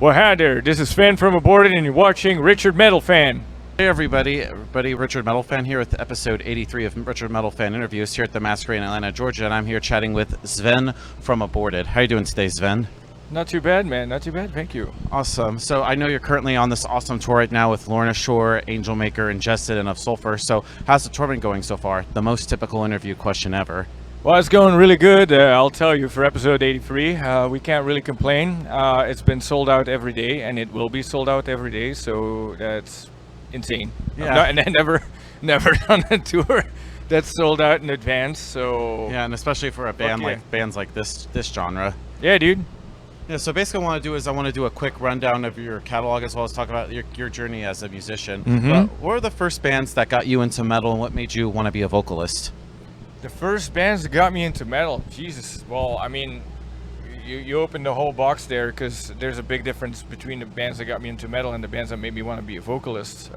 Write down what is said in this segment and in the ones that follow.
Well, hi there. This is Sven from Aborted, and you're watching RichardMetalFan. Hey everybody, RichardMetalFan here with episode 83 of RichardMetalFan Interviews here at the Masquerade in Atlanta, Georgia, and I'm here chatting with Sven from Aborted. How are you doing today, Sven? Not too bad, man. Not too bad. Thank you. Awesome. So I know you're currently on this awesome tour right now with Lorna Shore, Angel Maker, Ingested, and Of Sulfur. So how's the tour been going so far? The most typical interview question ever. Well, it's going really good. I'll tell you, for episode 83, we can't really complain. It's been sold out every day, and it will be sold out every day, so that's insane. Yeah. And I never done a tour that's sold out in advance, so... Yeah, and especially for a band like bands like this genre. Yeah, dude. Yeah, so basically what I want to do a quick rundown of your catalog as well as talk about your journey as a musician. Mm-hmm. But what were the first bands that got you into metal, and what made you want to be a vocalist? The first bands that got me into metal, Jesus. Well, I mean, you opened the whole box there, because there's a big difference between the bands that got me into metal and the bands that made me want to be a vocalist.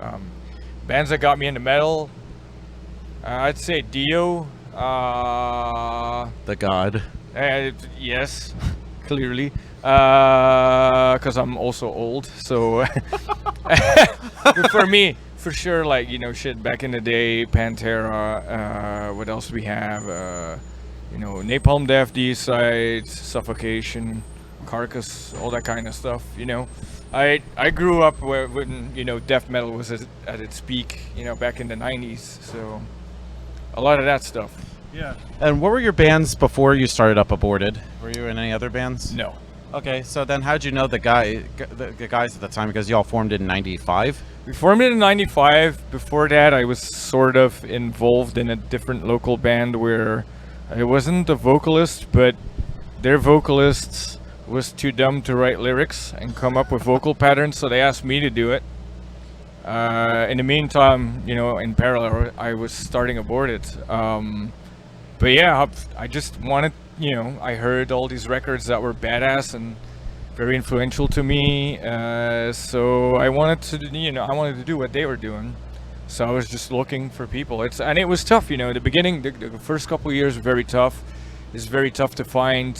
Bands that got me into metal, I'd say Dio. The God. Yes, clearly. Because I'm also old, so for me, for sure, like, you know, shit, back in the day, Pantera, what else do we have? You know, Napalm Death, D-Side, Suffocation, Carcass, all that kind of stuff, you know. I grew up when, you know, death metal was at its peak, you know, back in the 90s, so a lot of that stuff. Yeah. And what were your bands before you started up Aborted? Were you in any other bands? No. Okay, so then how'd you know the guys at the time, because you all formed in 95? We formed it in 95. Before that, I was sort of involved in a different local band where I wasn't a vocalist, but their vocalist was too dumb to write lyrics and come up with vocal patterns, so they asked me to do it. In the meantime, you know, in parallel, I was starting Aborted. But yeah, I just wanted, you know, I heard all these records that were badass and very influential to me, so I wanted to do what they were doing. So I was just looking for people. And it was tough, you know. The beginning, the first couple of years were very tough. It's very tough to find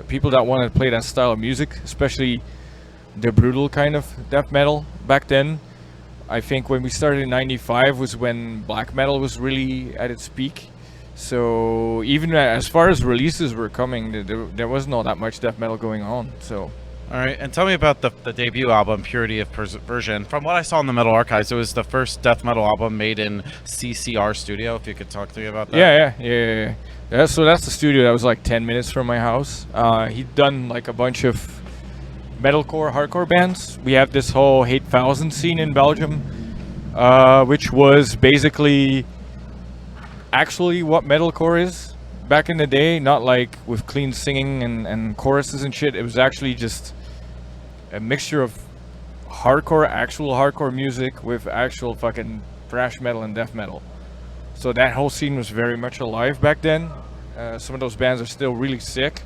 people that want to play that style of music, especially the brutal kind of death metal back then. I think when we started in 95 was when black metal was really at its peak. So even as far as releases were coming, there wasn't all that much death metal going on. So, all right, and tell me about the debut album, Purity of Perversion. From what I saw in the Metal Archives, it was the first death metal album made in CCR Studio. If you could talk to me about that. Yeah. So that's the studio that was like 10 minutes from my house. He'd done like a bunch of metalcore, hardcore bands. We have this whole 8000 scene in Belgium, which was basically actually what metalcore is back in the day, not like with clean singing and choruses and shit. It was actually just a mixture of actual hardcore music with actual fucking thrash metal and death metal. So that whole scene was very much alive back then. Some of those bands are still really sick.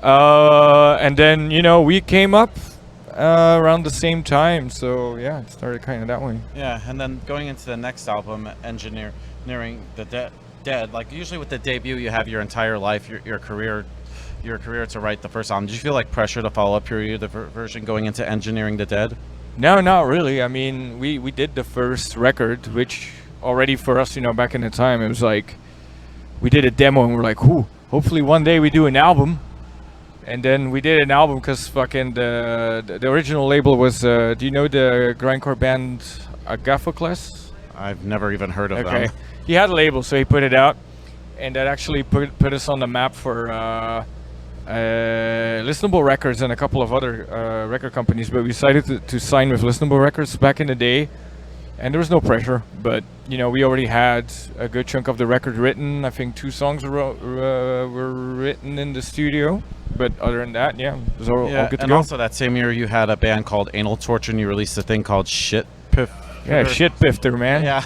And then, you know, we came up around the same time, so yeah, it started kind of that way. Yeah, and then going into the next album, Engineering the Dead, like usually with the debut you have your entire life, your career to write the first album. Did you feel like pressure to follow up Purity of the Version going into Engineering the Dead? No, not really. I mean, we did the first record, which already for us, you know, back in the time, it was like we did a demo and we're like, hopefully one day we do an album. And then we did an album because fucking the original label was, do you know the grindcore band Agaphocles? I've never even heard of them. He had a label, so he put it out, and that actually put us on the map for Listenable Records and a couple of other record companies. But we decided to sign with Listenable Records back in the day, and there was no pressure. But you know, we already had a good chunk of the record written. I think 2 songs were written in the studio. But other than that, yeah, it was all good to go. And also that same year you had a band called Anal Torture, and you released a thing called Shit Piff. Yeah, Shit Pifter, man. Yeah,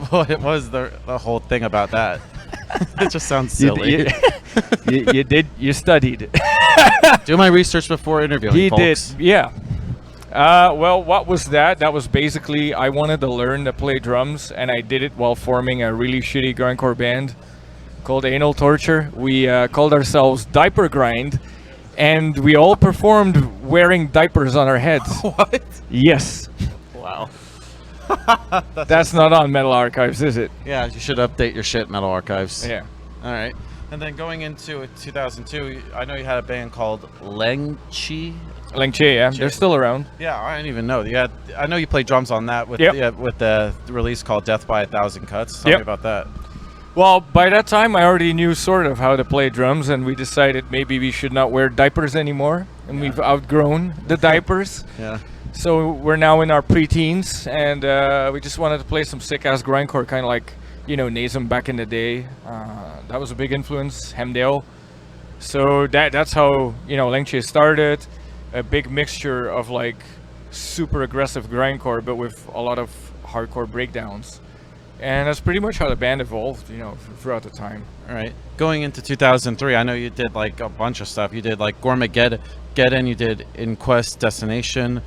what was the whole thing about that? It just sounds silly. You studied. Do my research before interviewing, He folks. did, yeah. Well, what was that? That was basically, I wanted to learn to play drums, and I did it while forming a really shitty grindcore band called Anal Torture. We called ourselves Diaper Grind, and we all performed wearing diapers on our heads. What? Yes. Wow. That's not on Metal Archives, is it? Yeah, you should update your shit, Metal Archives. Yeah. All right. And then going into 2002, I know you had a band called Lengchi. Lengche, yeah. They're still around. Yeah, I didn't even know. Yeah, I know you played drums on that with Yep. with the release called Death by a Thousand Cuts. Tell me about that. Well, by that time, I already knew sort of how to play drums, and we decided maybe we should not wear diapers anymore, and we've outgrown the diapers. Yeah. So we're now in our preteens, and we just wanted to play some sick-ass grindcore, kind of like, Nazem back in the day. That was a big influence, Hemdale. So that's how, Lengche started. A big mixture of, like, super aggressive grindcore, but with a lot of hardcore breakdowns. And that's pretty much how the band evolved, throughout the time. All right. Going into 2003, I know you did like a bunch of stuff. You did like Gormageddon, you did Inquest Destination,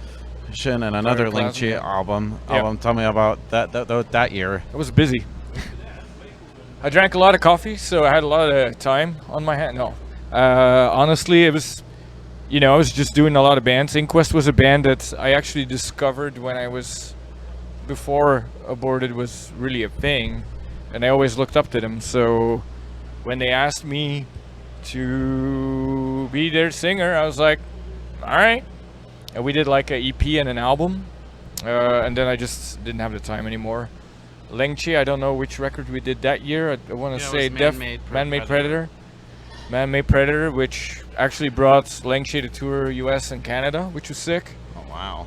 and another Lengchi album. Tell me about that year. It was busy. I drank a lot of coffee, so I had a lot of time on my hand. No. Honestly, it was, I was just doing a lot of bands. Inquest was a band that I actually discovered when I was, before Aborted was really a thing, and I always looked up to them. So when they asked me to be their singer, I was like, all right. And we did like an EP and an album, and then I just didn't have the time anymore. Lengchi, I don't know which record we did that year. I want to say Man-Made Predator. Man-Made Predator, which actually brought Lengchi to tour US and Canada, which was sick. Oh, wow.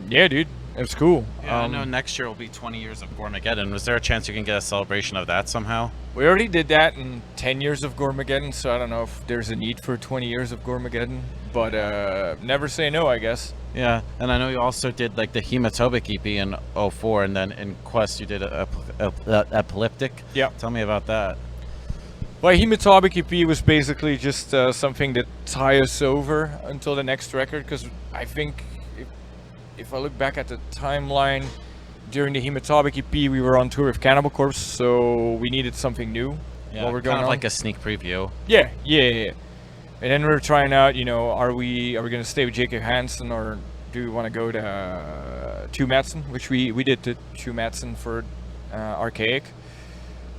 Yeah, dude. It was cool. Yeah, I know next year will be 20 years of Gormageddon. Was there a chance you can get a celebration of that somehow? We already did that in 10 years of Gormageddon, so I don't know if there's a need for 20 years of Gormageddon. But never say no, I guess. Yeah, and I know you also did like the Hematobic EP in 04, and then in Quest you did Epileptic. Yeah. Tell me about that. Well, Hematobic EP was basically just something that tie us over until the next record, because I think if I look back at the timeline, during the Hematobic EP, we were on tour with Cannibal Corpse, so we needed something new. Yeah, while we're going kind of on. like a sneak preview. Yeah. And then we were trying out, are we gonna stay with Jacob Hansen, or do we want to go to Two Madsen, which we did to Two Madsen for Archaic.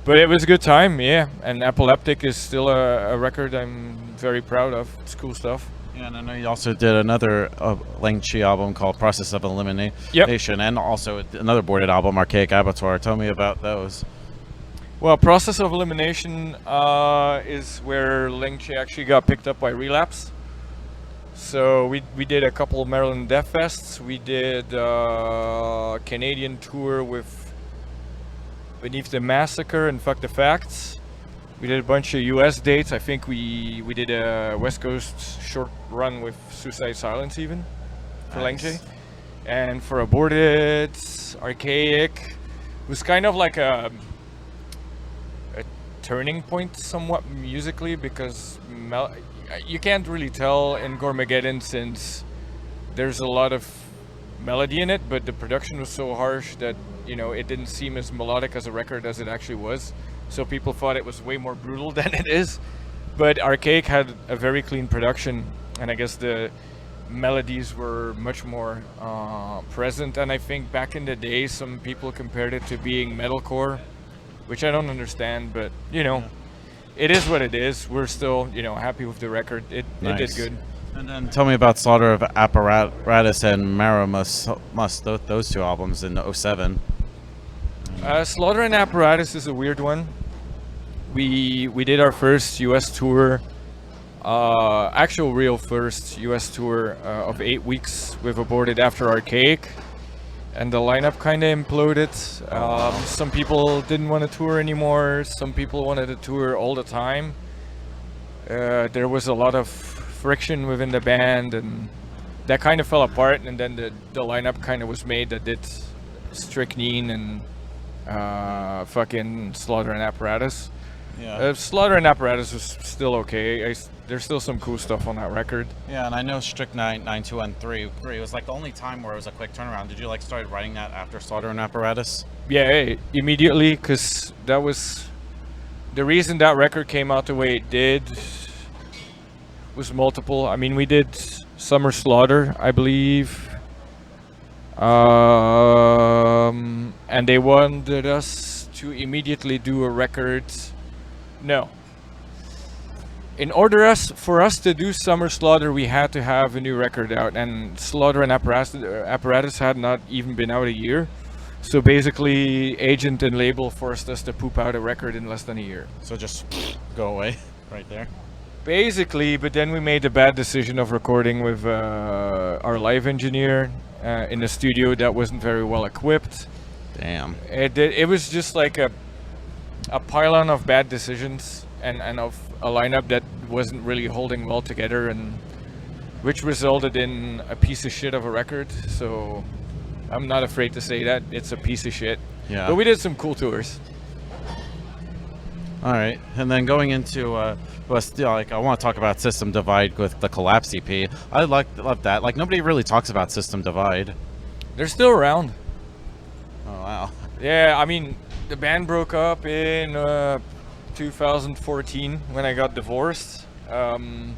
But it was a good time, yeah. And Epileptic is still a record I'm very proud of. It's cool stuff. Yeah, and I know you also did another Lengchi album called Process of Elimination, and also another Aborted album, Archaic Abattoir. Tell me about those. Well, Process of Elimination is where Lengchi actually got picked up by Relapse. So we did a couple of Maryland Death Fests. We did a Canadian tour with Beneath the Massacre and Fuck the Facts. We did a bunch of US dates. I think we did a West Coast short run with Suicide Silence even for Lengchi. And for Aborted, Archaic, it was kind of like a turning point somewhat musically, because you can't really tell in Gormageddon since there's a lot of melody in it, but the production was so harsh that it didn't seem as melodic as a record as it actually was. So people thought it was way more brutal than it is. But Archaic had a very clean production, and I guess the melodies were much more present. And I think back in the day, some people compared it to being metalcore, which I don't understand, but it is what it is. We're still happy with the record. It did good. And then tell me about Slaughter of Apparatus and Mara Must, those two albums in 07. Slaughter and Apparatus is a weird one. We did our first US tour, actual real first US tour of 8 weeks with Aborted after Archaic, and the lineup kind of imploded. Some people didn't want to tour anymore. Some people wanted to tour all the time. There was a lot of friction within the band, and that kind of fell apart. And then the lineup kind of was made that did Strychnine and fucking Slaughter and Apparatus. Yeah. Slaughter and Apparatus was still okay. There's still some cool stuff on that record. Yeah, and I know Strychnine 9213 it was like the only time where it was a quick turnaround. Did you like start writing that after Slaughter and Apparatus? Yeah, immediately, because that was the reason that record came out the way it did. was multiple. I mean, we did Summer Slaughter, I believe. And they wanted us to immediately do a record. No. In order for us to do Summer Slaughter, we had to have a new record out, and Slaughter and Apparatus had not even been out a year. So basically, agent and label forced us to poop out a record in less than a year. So just go away right there. Basically, but then we made the bad decision of recording with our live engineer in a studio that wasn't very well equipped. Damn. It was just like a pile-on of bad decisions and of a lineup that wasn't really holding well together, and which resulted in a piece of shit of a record. So I'm not afraid to say that it's a piece of shit. Yeah. But we did some cool tours. All right, and then going into well, still, like, I want to talk about System Divide with the Collapse EP. I love that. Like, nobody really talks about System Divide. They're still around. Oh wow. Yeah, I mean, the band broke up in 2014 when I got divorced, and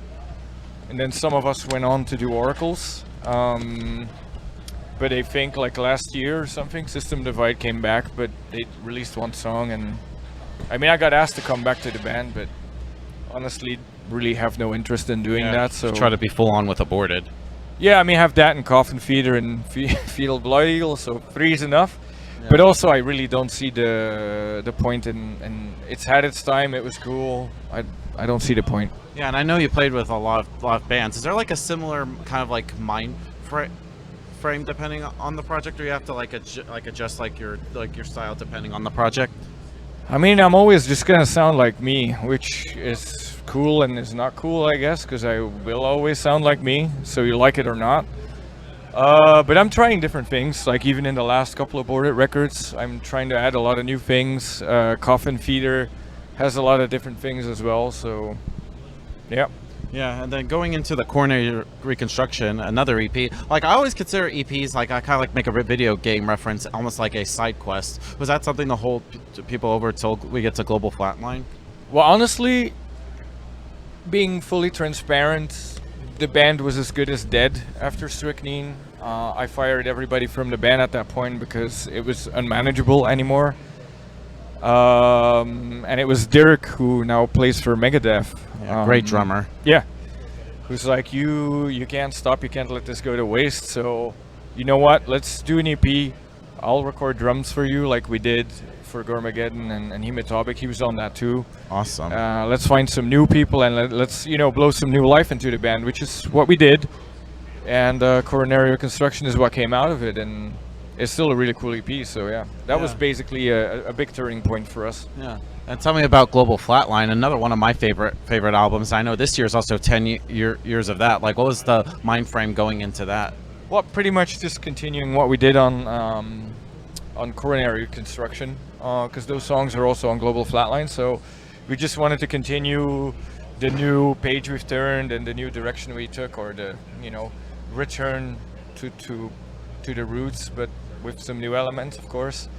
then some of us went on to do Oracles. But I think like last year or something, System Divide came back, but they released one song, and I mean, I got asked to come back to the band, but honestly, really have no interest in doing that. So try to be full on with Aborted. Yeah, I mean, have that and Coffin Feeder and Fetal Blood Eagle, so 3 is enough. Yeah. But also, I really don't see the point in. It's had its time. It was cool. I don't see the point. Yeah, and I know you played with a lot of bands. Is there like a similar kind of like mind frame depending on the project, or you have to like adjust like your style depending on the project? I mean, I'm always just gonna sound like me, which is cool and is not cool, I guess, because I will always sound like me, so you like it or not. But I'm trying different things, like even in the last couple of Aborted records, I'm trying to add a lot of new things. Coffin Feeder has a lot of different things as well, so yeah. Yeah, and then going into the Coronary Reconstruction, another EP. Like, I always consider EPs, like, I kind of like make a video game reference, almost like a side quest. Was that something to hold people over till we get to Global Flatline? Well, honestly, being fully transparent, the band was as good as dead after Strychnine. I fired everybody from the band at that point because it was unmanageable anymore. And it was Dirk, who now plays for Megadeth. Yeah, great drummer. Yeah. Who's like, you can't stop, you can't let this go to waste, so you know what, let's do an EP. I'll record drums for you like we did for Gormageddon and Hematobic. He was on that too. Awesome. Let's find some new people and let's blow some new life into the band, which is what we did. And Coronary Reconstruction is what came out of it, and it's still a really cool EP, so yeah. That was basically a big turning point for us. Yeah. And tell me about Global Flatline, another one of my favorite albums. I know this year is also 10 years of that. Like, what was the mind frame going into that? Well, pretty much just continuing what we did on Coronary Reconstruction, because those songs are also on Global Flatline, so we just wanted to continue the new page we've turned and the new direction we took, or the, return to the roots, but with some new elements, of course.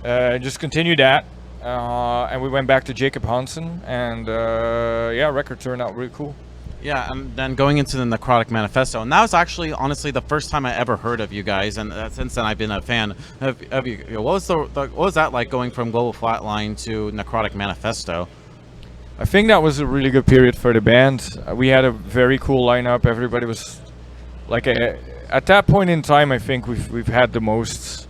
Just continue that, and we went back to Jacob Hansen, and record turned out really cool. Yeah, and then going into the Necrotic Manifesto, and that was actually, honestly, the first time I ever heard of you guys, and since then I've been a fan of you. What was that like, going from Global Flatline to Necrotic Manifesto? I think that was a really good period for the band. We had a very cool lineup. Everybody was like at that point in time, I think we've had the most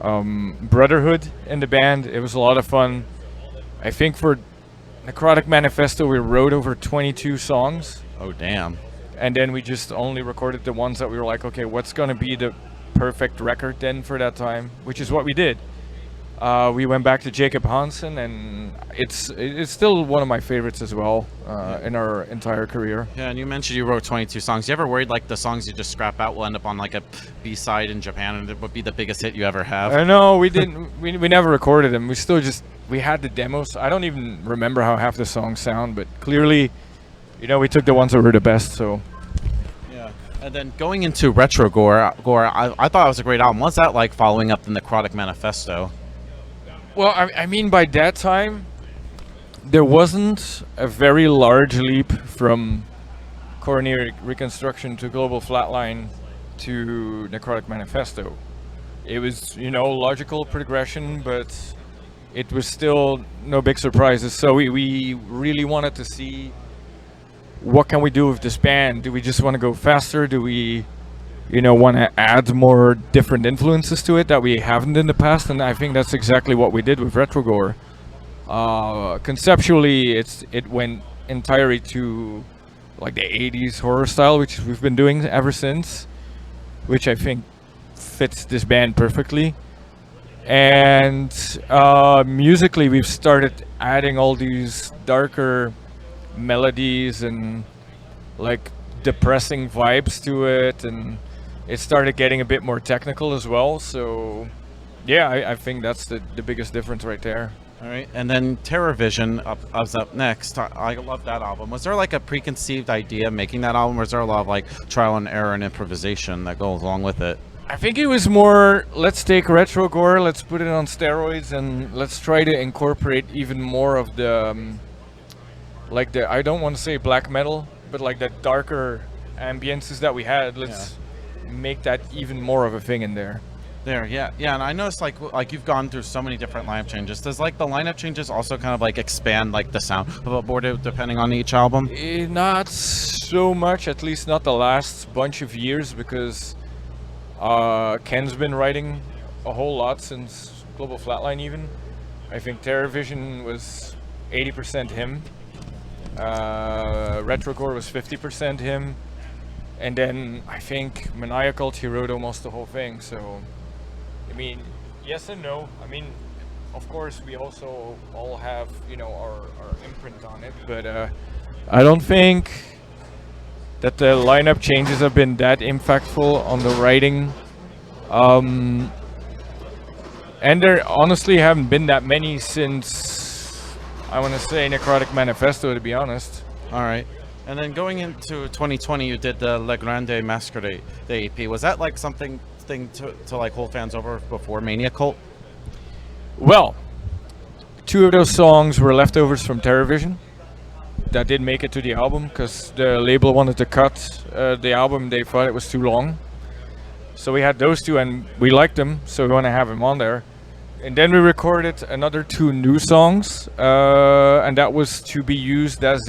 brotherhood in the band. It was a lot of fun. I think for Necrotic Manifesto, we wrote over 22 songs. Oh, damn. And then we just only recorded the ones that we were like, okay, what's going to be the perfect record then for that time, which is what we did. We went back to Jacob Hansen, and it's still one of my favorites as well in our entire career. Yeah, and you mentioned you wrote 22 songs. You ever worried like the songs you just scrap out will end up on like a B-side in Japan and it would be the biggest hit you ever have? No, we didn't. we never recorded them. We had the demos. I don't even remember how half the songs sound, but clearly, we took the ones that were the best. So. Yeah, and then going into Retro Gore, I thought it was a great album. What's that like, following up the Necrotic Manifesto? Well, I mean, by that time, there wasn't a very large leap from Coronary Reconstruction to Global Flatline to Necrotic Manifesto. It was, logical progression, but it was still no big surprises. So we really wanted to see what can we do with this band. Do we just want to go faster? Do we, want to add more different influences to it that we haven't in the past? And I think that's exactly what we did with Retrogore. Conceptually, it went entirely to like the 80s horror style, which we've been doing ever since, which I think fits this band perfectly. And musically, we've started adding all these darker melodies and like depressing vibes to it, and it started getting a bit more technical as well. So yeah, I think that's the biggest difference right there. All right, and then Terror Vision was up next. I love that album. Was there like a preconceived idea making that album, or was there a lot of like trial and error and improvisation that goes along with it? I think it was more, let's take Retrogore, let's put it on steroids, and let's try to incorporate even more of the, I don't want to say black metal, but like the darker ambiences that we had. Let's make that even more of a thing in there. Yeah, and I noticed like you've gone through so many different lineup changes. Does like the lineup changes also kind of like expand like the sound of Aborted depending on each album? Not so much, at least not the last bunch of years, because Ken's been writing a whole lot since Global Flatline even. I think Terror Vision was 80% him. Retrogore was 50% him. And then I think Maniacal, he wrote almost the whole thing. So, I mean, yes and no. I mean, of course, we also all have, our imprint on it. But I don't think that the lineup changes have been that impactful on the writing. And there honestly haven't been that many since, I want to say, Necrotic Manifesto, to be honest. All right. And then going into 2020, you did the Le Grande Masquerade, the EP. Was that like something to like hold fans over before Mania Cult? Well, 2 of those songs were leftovers from Terror Vision that did make it to the album, because the label wanted to cut the album. They thought it was too long. So we had those 2 and we liked them, so we want to have them on there. And then we recorded another 2 new songs, and that was to be used as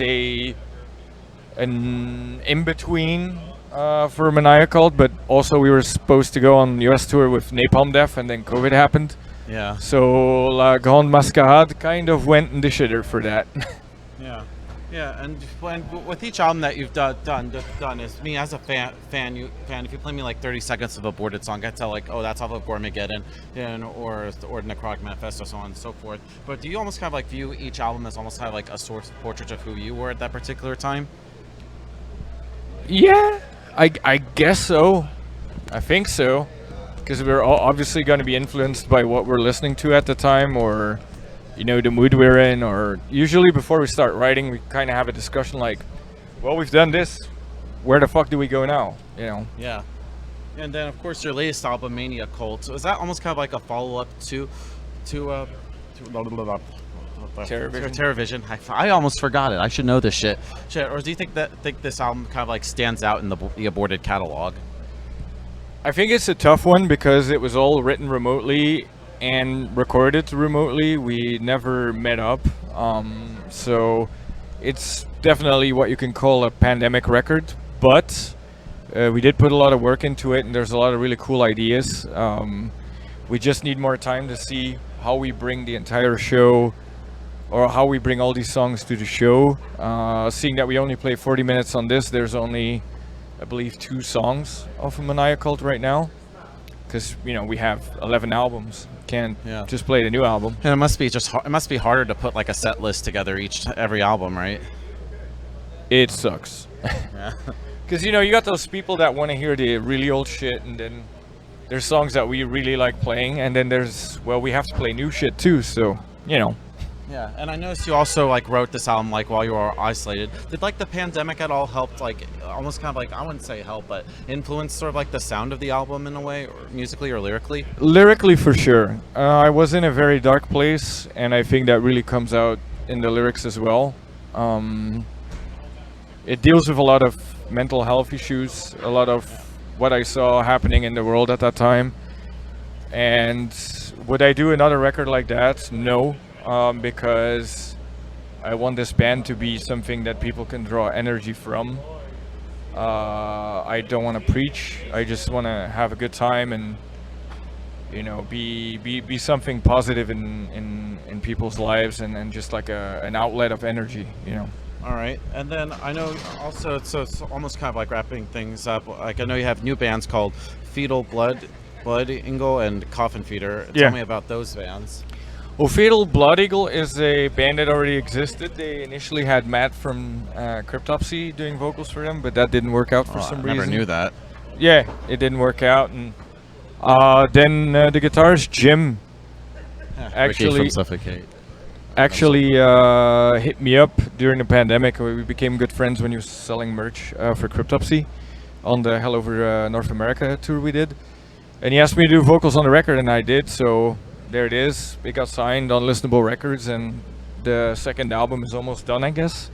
an in-between for Maniacal, but also we were supposed to go on US tour with Napalm Death, and then COVID happened. Yeah. So La Grande Mascarade kind of went in the shitter for that. Yeah, and with each album that you've done is me as a fan. If you play me like 30 seconds of Aborted song, I tell like, oh, that's off of Gormageddon, or Necrotic Manifesto, so on and so forth. But do you almost kind of like view each album as almost kind of like a source portrait of who you were at that particular time? Yeah, I guess so. I think so, because we're all obviously going to be influenced by what we're listening to at the time, or the mood we're in, or usually before we start writing, we kind of have a discussion like, well, we've done this, where the fuck do we go now? Yeah. And then of course your latest album, Mania Cult. So is that almost kind of like a follow-up to Terror Vision? I almost forgot it. I should know this shit. Or do you think this album kind of like stands out in the Aborted catalog? I think it's a tough one because it was all written remotely and recorded remotely. We never met up, so it's definitely what you can call a pandemic record, but we did put a lot of work into it, and there's a lot of really cool ideas. We just need more time to see how we bring the entire show, or how we bring all these songs to the show. Seeing that we only play 40 minutes on this, there's only, I believe, 2 songs of Maniacal right now, because we have 11 albums. Can't just play the new album. And it must be harder to put like a set list together every album, right? It sucks. Yeah. Because you got those people that want to hear the really old shit, and then there's songs that we really like playing, and then we have to play new shit too. So Yeah, and I noticed you also like wrote this album like while you were isolated. Did like the pandemic at all help, like almost kind of like, I wouldn't say help, but influence sort of like the sound of the album in a way, or musically or lyrically? Lyrically, for sure. I was in a very dark place, and I think that really comes out in the lyrics as well. It deals with a lot of mental health issues, a lot of what I saw happening in the world at that time. And would I do another record like that? No, because I want this band to be something that people can draw energy from. I don't want to preach. I just want to have a good time and, you know, be something positive in people's lives, and just like an outlet of energy, you know. All right, and then I know also, so it's almost kind of like wrapping things up. Like I know you have new bands called Fetal Blood Eagle and Coffin Feeder. Yeah. Tell me about those bands. Well, Fatal Blood Eagle is a band that already existed. They initially had Matt from Cryptopsy doing vocals for them, but that didn't work out for some I reason. never knew that. Yeah, it didn't work out, and then the guitarist Jim Ricky from Suffocate. actually hit me up during the pandemic. We became good friends when he was selling merch for Cryptopsy on the Hell Over North America tour we did. And he asked me to do vocals on the record, and I did, so there it is. It got signed on Listenable Records, and the second album is almost done, I guess.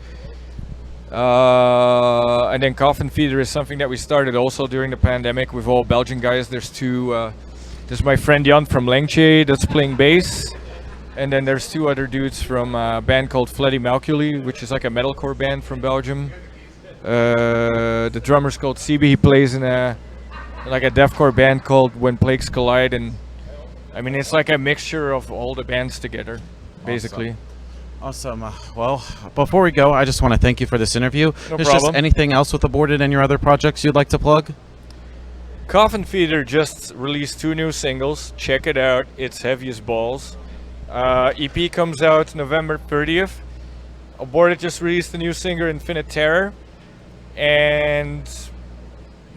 And then Coffin Feeder is something that we started also during the pandemic with all Belgian guys. There's two, there's my friend Jan from Lengche that's playing bass. And then there's two other dudes from a band called Fleddy Malculi, which is like a metalcore band from Belgium. The drummer's called CB. He plays in a deathcore band called When Plagues Collide, and I mean it's like a mixture of all the bands together, basically. Awesome. Well, before we go, I just want to thank you for this interview. No There's problem. just anything else with Aborted and your other projects you'd like to plug? Coffin Feeder just released 2 new singles. Check it out. It's heavy as balls. EP comes out November 30th. Aborted just released a new singer, Infinite Terror, and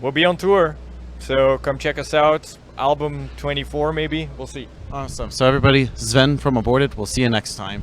we'll be on tour. So come check us out. Album 24 maybe. We'll see. Awesome. So everybody, Sven from Aborted. We'll see you next time.